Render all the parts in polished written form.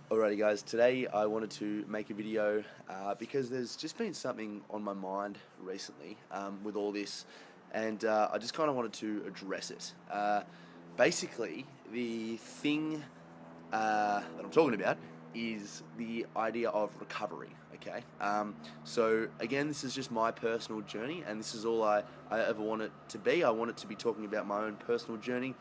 Alrighty guys, today I wanted to make a video because there's just been something on my mind recently with all this, and I just kind of wanted to address it. Basically, the thing that I'm talking about is the idea of recovery, okay? So again, this is just my personal journey, and this is all I ever want it to be. I want it to be talking about my own personal journey.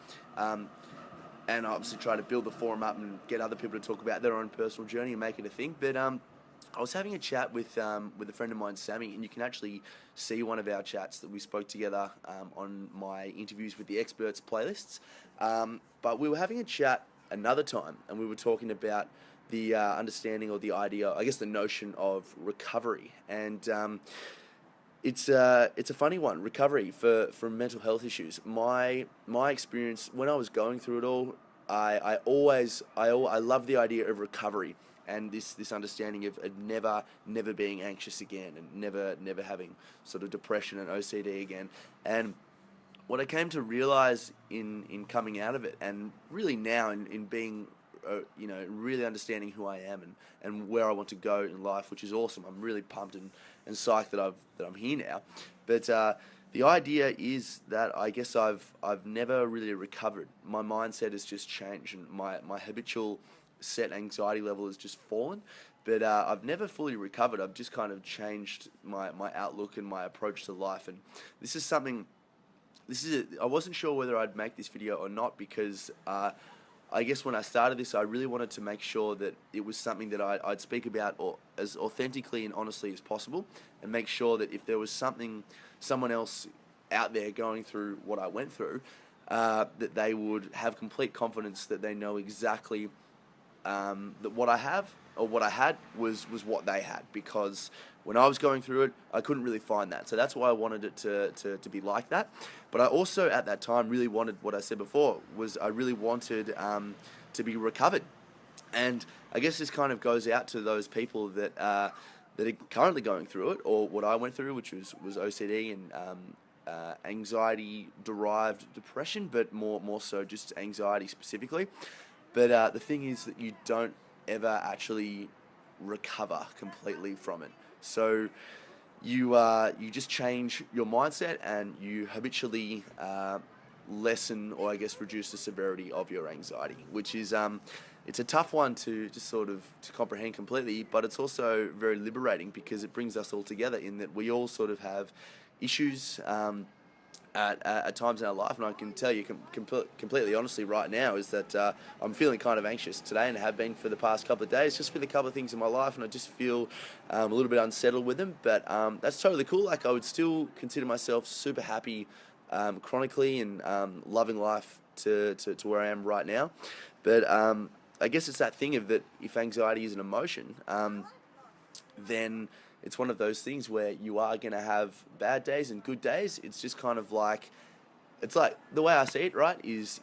And I obviously try to build the forum up and get other people to talk about their own personal journey and make it a thing. But I was having a chat with a friend of mine, Sammy, and you can actually see one of our chats that we spoke together on my interviews with the experts playlists. But we were having a chat another time, and we were talking about the understanding or the idea, I guess the notion of recovery. And it's a funny one, recovery for mental health issues. My experience when I was going through it all, I love the idea of recovery and this understanding of never being anxious again and never having sort of depression and OCD again. And what I came to realize in coming out of it, and really now in being really understanding who I am and where I want to go in life, which is awesome. I'm really pumped and psyched that I'm here now. But the idea is that I guess I've never really recovered. My mindset has just changed, and my habitual set anxiety level has just fallen. But I've never fully recovered. I've just kind of changed my outlook and my approach to life. And this is something. I wasn't sure whether I'd make this video or not because I guess when I started this, I really wanted to make sure that it was something that I'd speak about as authentically and honestly as possible, and make sure that if there was someone else out there going through what I went through, that they would have complete confidence that they know exactly that what I have or what I had was what they had, because when I was going through it, I couldn't really find that. So that's why I wanted it to be like that. But I also at that time really wanted what I said before, was I really wanted to be recovered. And I guess this kind of goes out to those people that are currently going through it, or what I went through, which was OCD and anxiety-derived depression, but more so just anxiety specifically. But the thing is that you don't ever actually recover completely from it. So you just change your mindset, and you habitually lessen, or I guess reduce, the severity of your anxiety, which is it's a tough one to just sort of to comprehend completely, but it's also very liberating because it brings us all together in that we all sort of have issues at times in our life. And I can tell you completely honestly right now is that I'm feeling kind of anxious today, and have been for the past couple of days, just with a couple of things in my life, and I just feel a little bit unsettled with them. But that's totally cool. Like, I would still consider myself super happy chronically, and loving life to where I am right now. But I guess it's that thing of that if anxiety is an emotion, then it's one of those things where you are going to have bad days and good days. It's just kind of like, it's like, the way I see it, right, is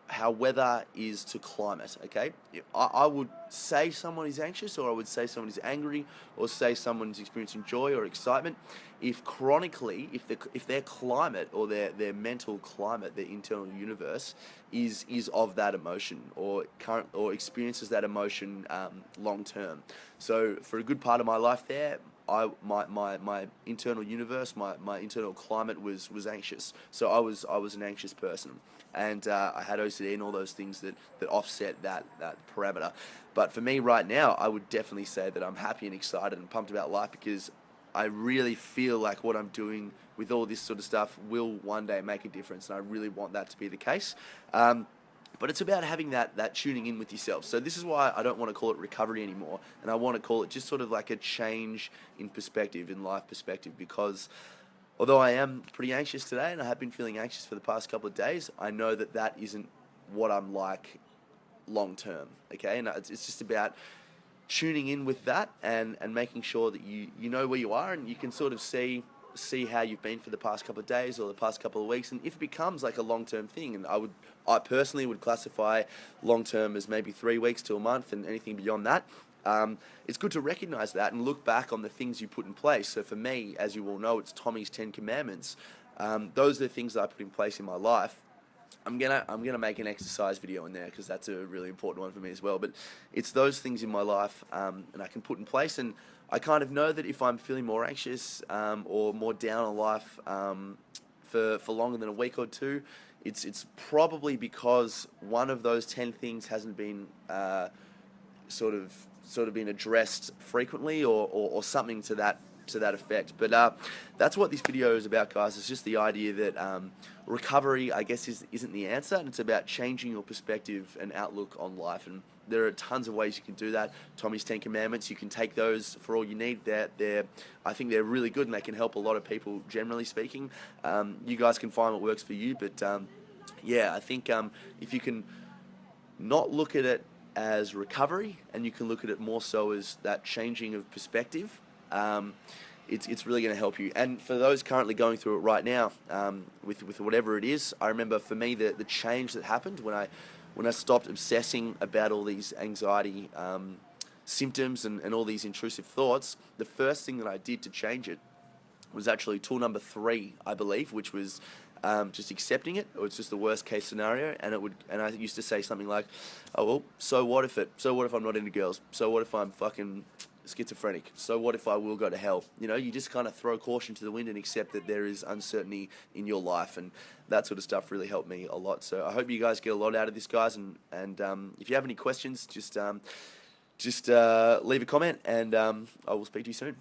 how weather is to climate, okay? I would say someone is anxious, or I would say someone is angry, or say someone's experiencing joy or excitement, if chronically, if their climate, or their mental climate, their internal universe is of that emotion, or experiences that emotion long term. So for a good part of my life there, my internal universe, my internal climate was anxious. So I was an anxious person, and I had OCD and all those things that offset that parameter. But for me right now, I would definitely say that I'm happy and excited and pumped about life, because I really feel like what I'm doing with all this sort of stuff will one day make a difference, and I really want that to be the case. But it's about having that tuning in with yourself. So this is why I don't want to call it recovery anymore, and I want to call it just sort of like a change in perspective, in life perspective, because although I am pretty anxious today, and I have been feeling anxious for the past couple of days, I know that isn't what I'm like long term, okay? And it's just about tuning in with that, and making sure that you know where you are, and you can sort of see how you've been for the past couple of days or the past couple of weeks. And if it becomes like a long-term thing, and I personally would classify long-term as maybe 3 weeks to a month, and anything beyond that, it's good to recognize that and look back on the things you put in place. So for me, as you all know, it's Tommy's 10 Commandments. Those are the things that I put in place in my life I'm gonna make an exercise video in there because that's a really important one for me as well. But it's those things in my life, and I can put in place, and I kind of know that if I'm feeling more anxious or more down on life for longer than a week or two, it's probably because one of those 10 things hasn't been sort of been addressed frequently, or something to that effect. But that's what this video is about, guys. It's just the idea that recovery, I guess, isn't the answer, and it's about changing your perspective and outlook on life. And there are tons of ways you can do that. Tommy's 10 Commandments, you can take those for all you need. I think they're really good, and they can help a lot of people, generally speaking. You guys can find what works for you, but yeah, I think if you can not look at it as recovery, and you can look at it more so as that changing of perspective, it's really going to help you. And for those currently going through it right now, with whatever it is, I remember for me the change that happened when I stopped obsessing about all these anxiety symptoms and all these intrusive thoughts. The first thing that I did to change it was actually tool number 3, I believe, which was just accepting it, or it's just the worst case scenario. And I used to say something like, "Oh well, so what if I'm not into girls? So what if I'm fucking schizophrenic? So what if I will go to hell?" You know, you just kind of throw caution to the wind and accept that there is uncertainty in your life, and that sort of stuff really helped me a lot. So I hope you guys get a lot out of this, guys. And if you have any questions, just leave a comment, and I will speak to you soon.